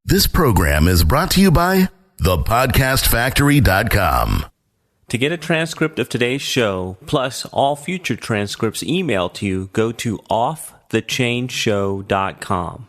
This program is brought to you by thepodcastfactory.com. To get a transcript of today's show, plus all future transcripts emailed to you, go to offthechainshow.com.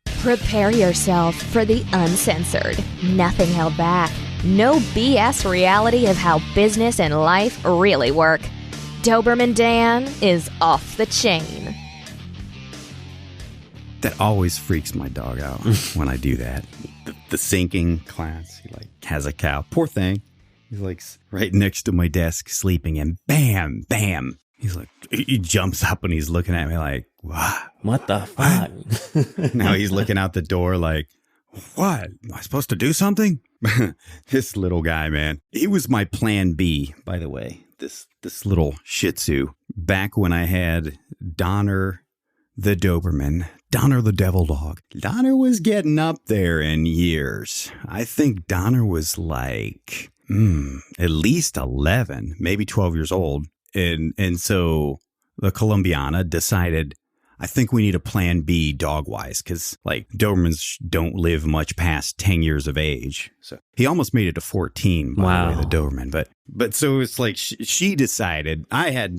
Prepare yourself for the uncensored, nothing held back, no BS reality of how business and life really work. Doberman Dan is off the chain. That always freaks my dog out when I do that. The sinking class, he has a cow. Poor thing. He's right next to my desk sleeping, and bam, bam. He jumps up and he's looking at me like, what the fuck? Now he's looking out the door like, what? Am I supposed to do something? This little guy, man. He was my plan B, by the way. This little Shih Tzu. Back when I had Donner the Doberman, Donner the devil dog. Donner was getting up there in years. I think Donner was at least 11, maybe 12 years old. And so the Colombiana decided, I think we need a plan B dog-wise, because Dobermans don't live much past 10 years of age. So he almost made it to 14, by the way, the Doberman. But so it's she decided, I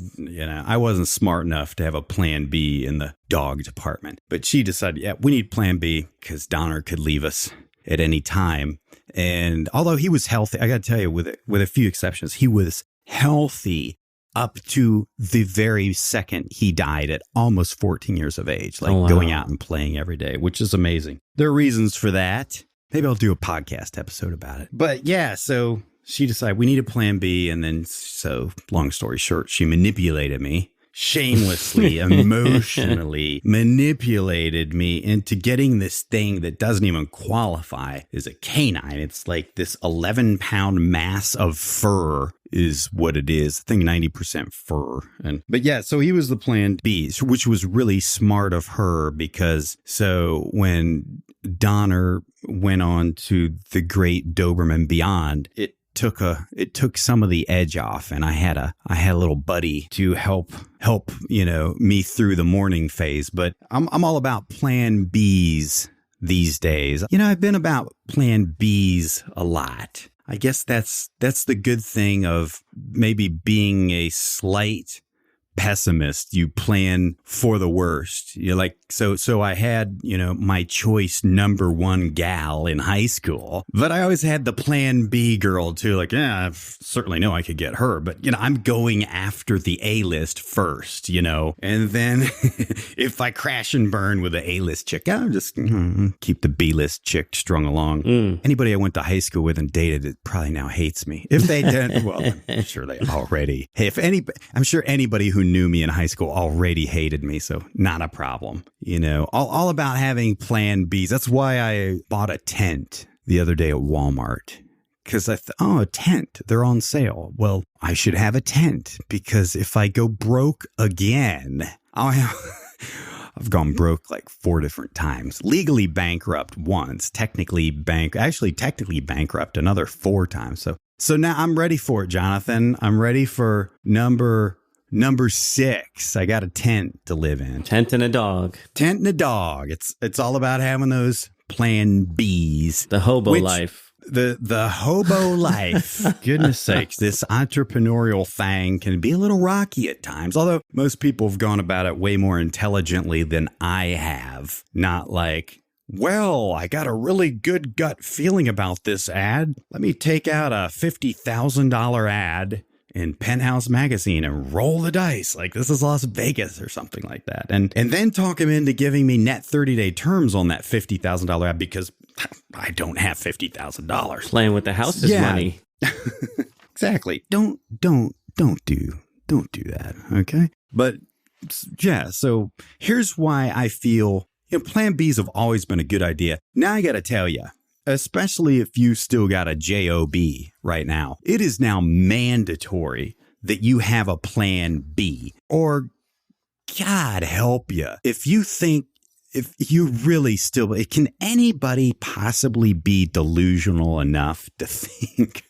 wasn't smart enough to have a plan B in the dog department. But she decided, we need plan B because Donner could leave us at any time. And although he was healthy, I got to tell you, with a few exceptions, he was healthy up to the very second he died at almost 14 years of age, going out and playing every day, which is amazing. There are reasons for that. Maybe I'll do a podcast episode about it. But yeah, so she decided we need a plan B. And then, so long story short, she manipulated me. Shamelessly, emotionally manipulated me into getting this thing that doesn't even qualify as a canine. It's like this 11-pound mass of fur is what it is. I think 90% fur. But yeah, so he was the plan B, which was really smart of her, because so when Donner went on to the great Doberman Beyond, it took some of the edge off, and I had a little buddy to help me through the morning phase. But I'm all about plan Bs these days. I've been about plan Bs a lot. I guess that's the good thing of maybe being a slight pessimist. You plan for the worst. So I had, my choice number one gal in high school, but I always had the plan B girl too. I certainly know I could get her, but I'm going after the A-list first, and then if I crash and burn with the A-list chick, I'll just keep the B-list chick strung along. Anybody I went to high school with and dated it probably now hates me. If they didn't, well, I'm sure they already, I'm sure anybody who knew me in high school already hated me, so not a problem. All about having plan Bs. That's why I bought a tent the other day at Walmart, because I thought, a tent, they're on sale. Well, I should have a tent, because if I go broke again, I've gone broke 4 different times. Legally bankrupt once, technically bankrupt another 4 times. So now I'm ready for it, Jonathan. I'm ready for number 6. I got a tent to live in. Tent and a dog. It's all about having those plan Bs. The hobo life. The hobo life. Goodness sakes, this entrepreneurial thing can be a little rocky at times. Although most people have gone about it way more intelligently than I have. Not well, I got a really good gut feeling about this ad. Let me take out a $50,000 ad in Penthouse Magazine and roll the dice like this is Las Vegas or something like that. And then talk him into giving me net 30-day terms on that $50,000 ad, because I don't have $50,000. Playing with the house's money. Exactly. Don't do that. Okay. But yeah, so here's why I feel plan Bs have always been a good idea. Now I got to tell you, especially if you still got a JOB right now, it is now mandatory that you have a plan B, or God help you. If you think if you really still, can anybody possibly be delusional enough to think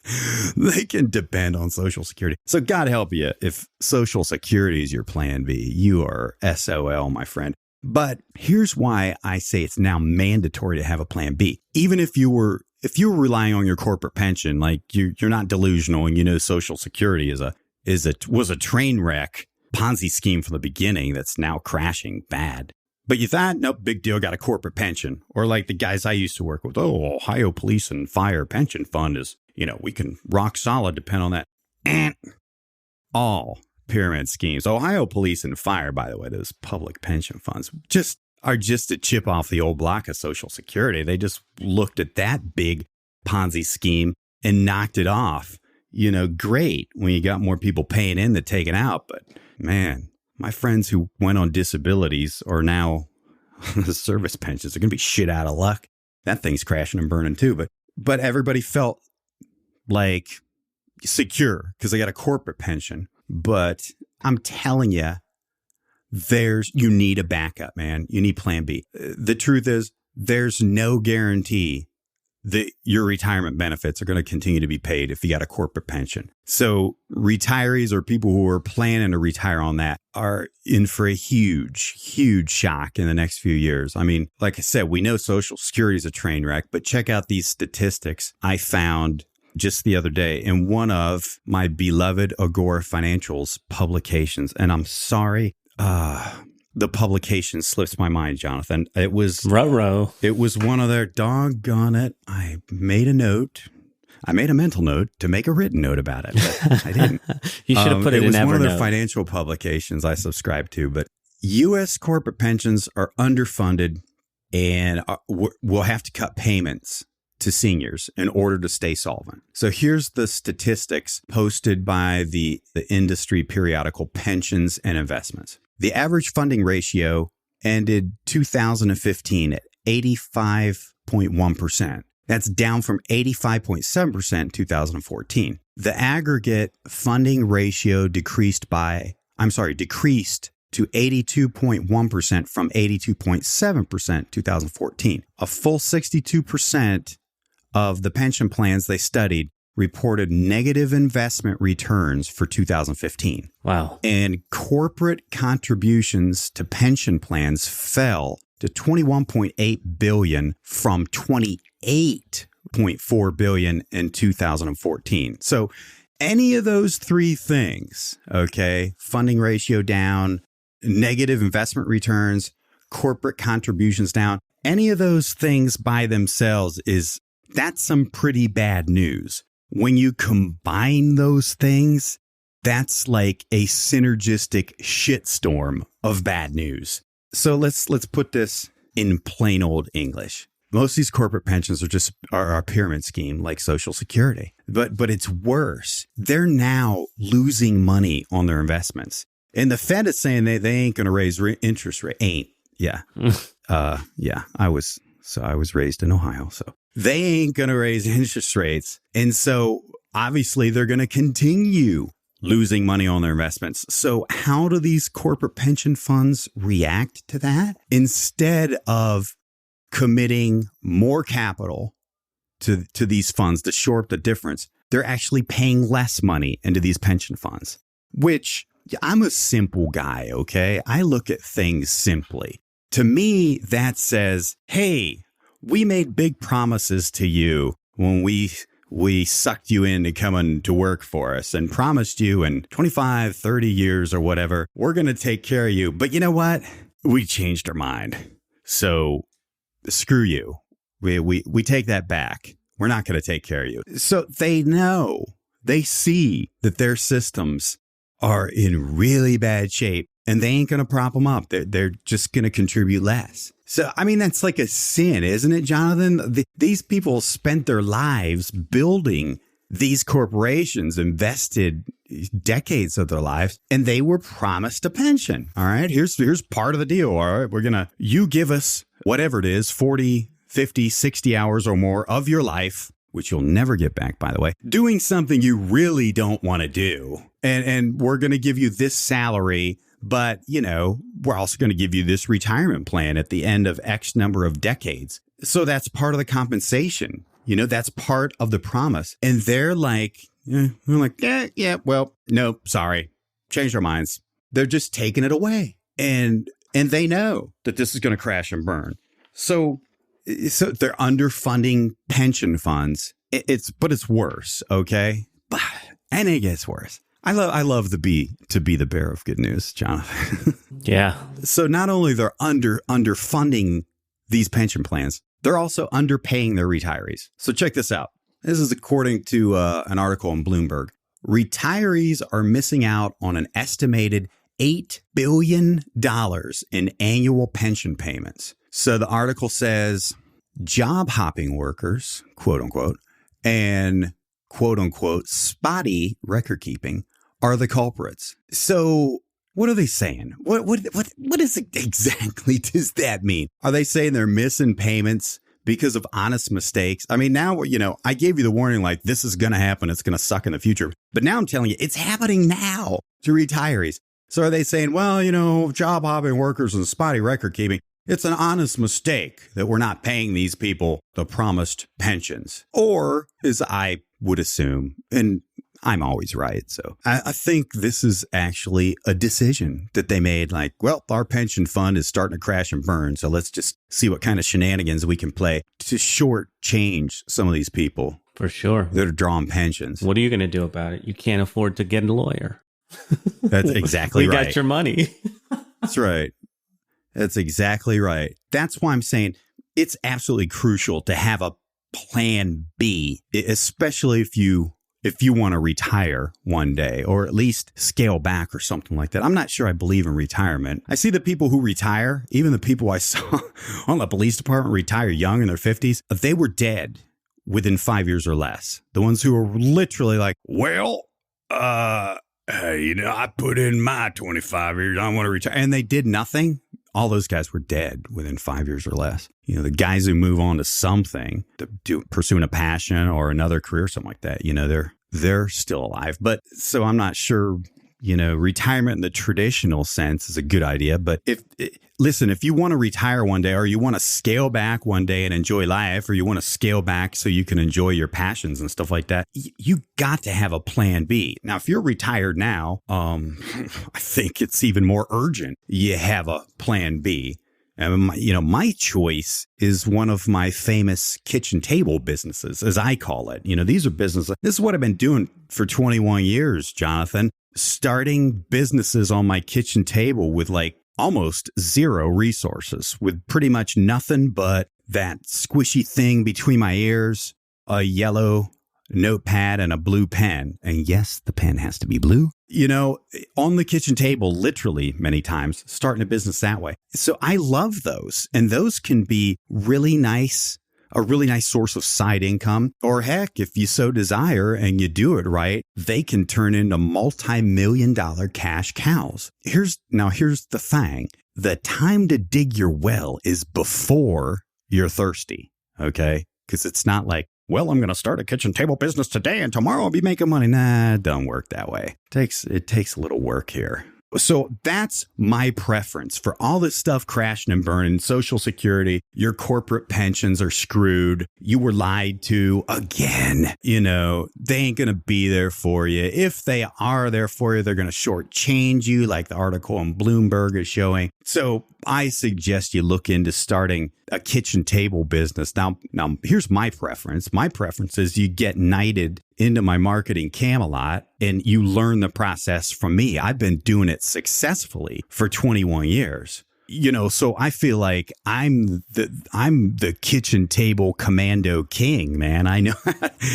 they can depend on Social Security? So God help you if Social Security is your plan B. You are SOL, my friend. But here's why I say it's now mandatory to have a plan B. Even if you were relying on your corporate pension, like you're not delusional and you know Social Security was a train wreck Ponzi scheme from the beginning that's now crashing bad. But you thought, nope, big deal, got a corporate pension. Or like the guys I used to work with, Ohio Police and Fire Pension Fund is, we can rock solid depend on that. All pyramid schemes. Ohio Police and Fire, by the way, those public pension funds are just a chip off the old block of Social Security. They just looked at that big Ponzi scheme and knocked it off. Great when you got more people paying in than taking out. But man, my friends who went on disabilities are now the service pensions. They're going to be shit out of luck. That thing's crashing and burning too. But everybody felt like secure because they got a corporate pension. But I'm telling you, you need a backup, man. You need plan B. The truth is there's no guarantee that your retirement benefits are going to continue to be paid if you got a corporate pension. So retirees or people who are planning to retire on that are in for a huge, huge shock in the next few years. I mean, like I said, we know Social Security is a train wreck, but check out these statistics I found just the other day in one of my beloved Agora Financial's publications. And I'm sorry, the publication slips my mind, Jonathan. It was It was one of their doggone it. I made a mental note to make a written note about it, but I didn't. You should have put it in Evernote. It was one of their financial publications I subscribe to, but U.S. corporate pensions are underfunded and will have to cut payments to seniors in order to stay solvent. So here's the statistics posted by the industry periodical Pensions and Investments. The average funding ratio ended 2015 at 85.1%. That's down from 85.7% in 2014. The aggregate funding ratio decreased to 82.1% from 82.7% in 2014. A full 62% of the pension plans they studied reported negative investment returns for 2015. Wow. And corporate contributions to pension plans fell to $21.8 billion from $28.4 billion in 2014. So any of those three things, okay, funding ratio down, negative investment returns, corporate contributions down, any of those things by themselves that's some pretty bad news. When you combine those things, that's like a synergistic shitstorm of bad news. So let's put this in plain old English. Most of these corporate pensions are a pyramid scheme like Social Security. But it's worse. They're now losing money on their investments. And the Fed is saying they ain't going to raise interest rate. Yeah. I was raised in Ohio, so they ain't going to raise interest rates. And so obviously they're going to continue losing money on their investments. So how do these corporate pension funds react to that? Instead of committing more capital to these funds to shore up the difference, they're actually paying less money into these pension funds, which I'm a simple guy, okay? I look at things simply. To me, that says, hey, we made big promises to you when we sucked you into coming to work for us and promised you in 25, 30 years or whatever, we're going to take care of you. But you know what? We changed our mind. So screw you. We take that back. We're not going to take care of you. So they see that their systems are in really bad shape and they ain't going to prop them up. They're just going to contribute less. So, I mean, that's like a sin, isn't it, Jonathan? These people spent their lives building these corporations, invested decades of their lives, and they were promised a pension. All right, here's part of the deal. All right, you give us whatever it is, 40, 50, 60 hours or more of your life, which you'll never get back, by the way, doing something you really don't want to do. And we're going to give you this salary But, we're also going to give you this retirement plan at the end of X number of decades. So that's part of the compensation. That's part of the promise. And they're like, well, no, sorry. Changed our minds. They're just taking it away. And they know that this is going to crash and burn. So they're underfunding pension funds. But it's worse. Okay. And it gets worse. I love to be the bearer of good news, Jonathan. Yeah. So not only they're underfunding these pension plans, they're also underpaying their retirees. So check this out. This is according to an article in Bloomberg. Retirees are missing out on an estimated $8 billion in annual pension payments. So the article says job hopping workers, quote unquote, and quote unquote spotty record keeping are the culprits. So what are they saying? What is it exactly does that mean? Are they saying they're missing payments because of honest mistakes? I mean, now, I gave you the warning, like this is going to happen. It's going to suck in the future. But now I'm telling you, it's happening now to retirees. So are they saying, well, job hopping workers and spotty record keeping, it's an honest mistake that we're not paying these people the promised pensions? Or, as I would assume, and I'm always right. So I think this is actually a decision that they made, like, well, our pension fund is starting to crash and burn. So let's just see what kind of shenanigans we can play to shortchange some of these people. For sure. That are drawing pensions. What are you going to do about it? You can't afford to get a lawyer. That's exactly right. We got your money. That's right. That's exactly right. That's why I'm saying it's absolutely crucial to have a plan B, especially if you want to retire one day, or at least scale back or something like that. I'm not sure I believe in retirement. I see the people who retire, even the people I saw on the police department retire young in their 50s, they were dead within 5 years or less. The ones who were literally like, well, I put in my 25 years. I want to retire. And they did nothing. All those guys were dead within 5 years or less. The guys who move on to something, pursuing a passion or another career, something like that, they're still alive. But so I'm not sure, retirement in the traditional sense is a good idea. But if you want to retire one day, or you want to scale back one day and enjoy life, or you want to scale back so you can enjoy your passions and stuff like that, you got to have a plan B. Now, if you're retired now, I think it's even more urgent. You have a plan B. And my choice is one of my famous kitchen table businesses, as I call it. These are businesses. This is what I've been doing for 21 years, Jonathan, starting businesses on my kitchen table with like almost zero resources, with pretty much nothing but that squishy thing between my ears, a yellow notepad and a blue pen. And yes, the pen has to be blue. On the kitchen table, literally many times, starting a business that way. So I love those. And those can be a really nice source of side income. Or heck, if you so desire and you do it right, they can turn into multi-million-dollar cash cows. Here's the thing. The time to dig your well is before you're thirsty. Okay? Because it's not like, well, I'm going to start a kitchen table business today and tomorrow I'll be making money. Nah, it don't work that way. It takes a little work here. So that's my preference for all this stuff crashing and burning. Social Security, your corporate pensions are screwed. You were lied to again. They ain't going to be there for you. If they are there for you, they're going to shortchange you, like the article on Bloomberg is showing. So I suggest you look into starting a kitchen table business. Now, here's my preference. My preference is you get knighted into my marketing Camelot and you learn the process from me. I've been doing it successfully for 21 years. So I feel like I'm the kitchen table commando king, man. I know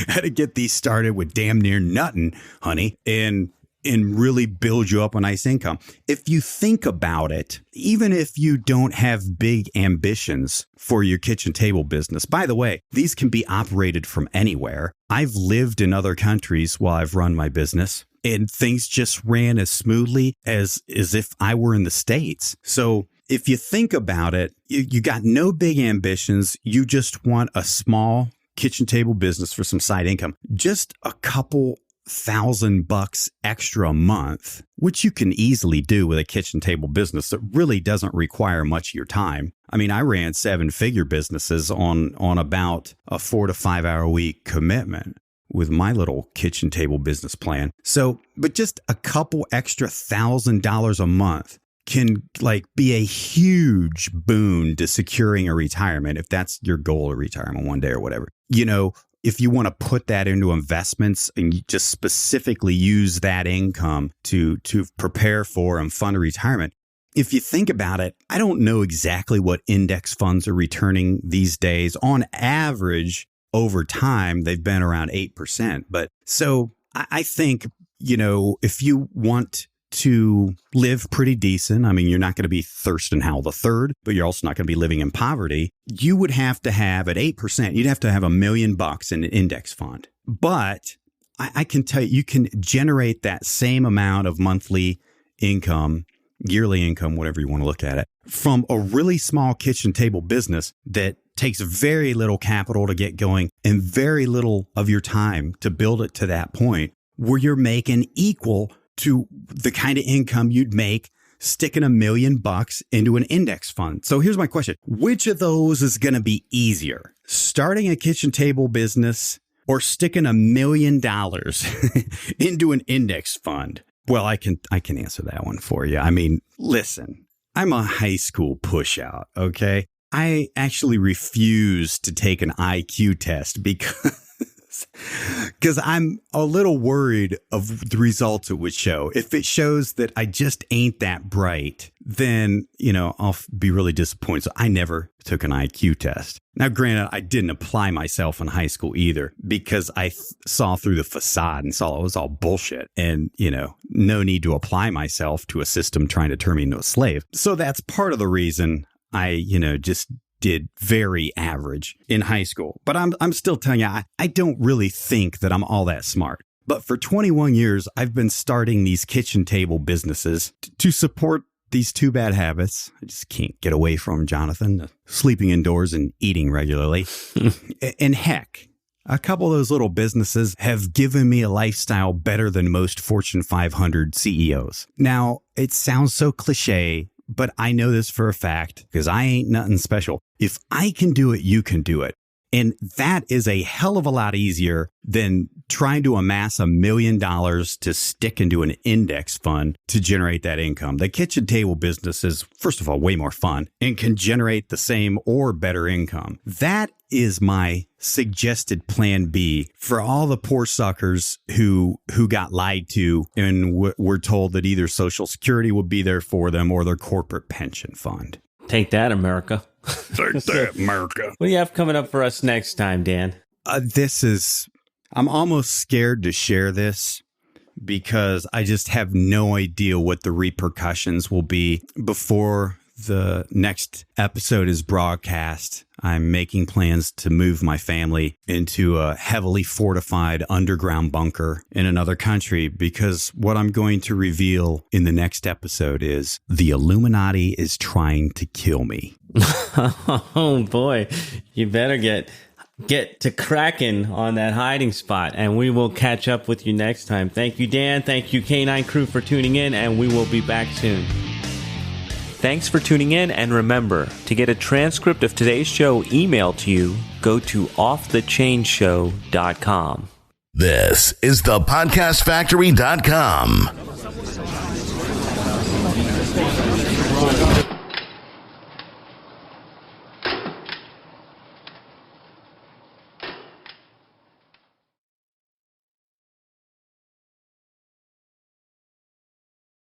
how to get these started with damn near nothing, honey. And really build you up a nice income. If you think about it, even if you don't have big ambitions for your kitchen table business, by the way, these can be operated from anywhere. I've lived in other countries while I've run my business, and things just ran as smoothly as if I were in the States. So if you think about it, you got no big ambitions. You just want a small kitchen table business for some side income. Just a couple $1,000 extra a month, which you can easily do with a kitchen table business that really doesn't require much of your time. I mean, I ran 7-figure businesses on about a 4 to 5 hour a week commitment with my little kitchen table business plan. So, but just a couple extra $1,000 a month can be a huge boon to securing a retirement if that's your goal of retirement one day or whatever. If you want to put that into investments and you just specifically use that income to prepare for and fund a retirement, if you think about it, I don't know exactly what index funds are returning these days. On average, over time, they've been around 8%. But so I think, if you want to live pretty decent, I mean, you're not going to be Thurston Howell III, but you're also not going to be living in poverty. You would have to have at 8%, you'd have to have $1 million in an index fund. But I can tell you can generate that same amount of monthly income, yearly income, whatever you want to look at it, from a really small kitchen table business that takes very little capital to get going and very little of your time to build it to that point where you're making equal to the kind of income you'd make sticking $1 million into an index fund. So here's my question. Which of those is going to be easier? Starting a kitchen table business or sticking $1 million into an index fund? Well, I can answer that one for you. I mean, listen, I'm a high school pushout, okay? I actually refuse to take an IQ test because I'm a little worried of the results it would show. If it shows that I just ain't that bright, then, I'll be really disappointed. So I never took an IQ test. Now, granted, I didn't apply myself in high school either because I saw through the facade and saw it was all bullshit and, no need to apply myself to a system trying to turn me into a slave. So that's part of the reason I, just did very average in high school. But I'm still telling you, I don't really think that I'm all that smart. But for 21 years, I've been starting these kitchen table businesses to support these two bad habits. I just can't get away from, Jonathan, sleeping indoors and eating regularly. And heck, a couple of those little businesses have given me a lifestyle better than most Fortune 500 CEOs. Now, it sounds so cliche, but I know this for a fact because I ain't nothing special. If I can do it, you can do it. And that is a hell of a lot easier than trying to amass $1 million to stick into an index fund to generate that income. The kitchen table business is, first of all, way more fun and can generate the same or better income. That is my suggested plan B for all the poor suckers who got lied to and were told that either Social Security would be there for them or their corporate pension fund. Take that, America. Take that, America. What do you have coming up for us next time, Dan? I'm almost scared to share this because I just have no idea what the repercussions will be before the next episode is broadcast. I'm making plans to move my family into a heavily fortified underground bunker in another country because what I'm going to reveal in the next episode is the Illuminati is trying to kill me. Oh boy, you better get to cracking on that hiding spot, and we will catch up with you next time. Thank you, Dan. Thank you, K9 Crew, for tuning in, and we will be back soon. Thanks for tuning in, and remember, to get a transcript of today's show emailed to you, go to offthechainshow.com. This is thepodcastfactory.com.